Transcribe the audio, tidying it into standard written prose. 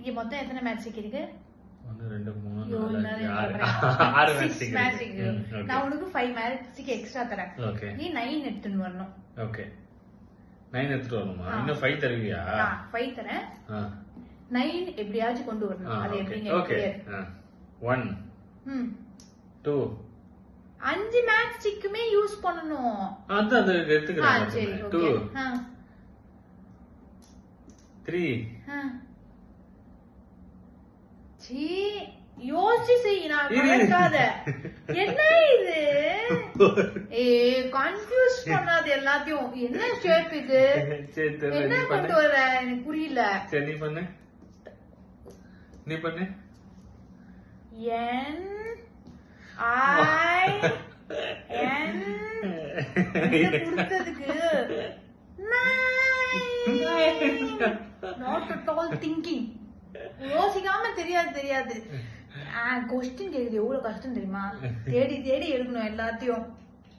இங்க மொத்தம் எத்தனை மேட்ச் இருக்கு? 1 2 3 4 6 மேட்ச். நான் உனக்கு 5 மேட்ச் எக்ஸ்ட்ரா தரேன். நீ 9 எடுத்துன்னு வரணும். ஓகே 9 எடுத்துட்டு வரணுமா? இன்னும் 5 தருவியா? 5 தரேன். 9 எப்படியாச்சும் கொண்டு வரணும். அது எப்படிங்க? ஓகே 1 2 5 மேட்ச்க்குமே யூஸ் பண்ணனும். அது எடுத்துக்கறேன். சரி 2 3 சீ யோசிச்சு செய். நான் கலக்காத. என்ன இது? கன்ஃபியூஸ் பண்ணாத எல்லாத்தையும். என்ன ஷேப் இது? என்ன கொண்டு வர எனக்கு புரியல. சரி நீ பண்ணு. N I N கொடுத்ததுக்கு not at all thinking. யோசிக்காம தெரியாது. கொஸ்டின் கேக்குது எவ்வளவு கஷ்டம் தெரியுமா? தேடி எடுக்கணும் எல்லாத்தையும்.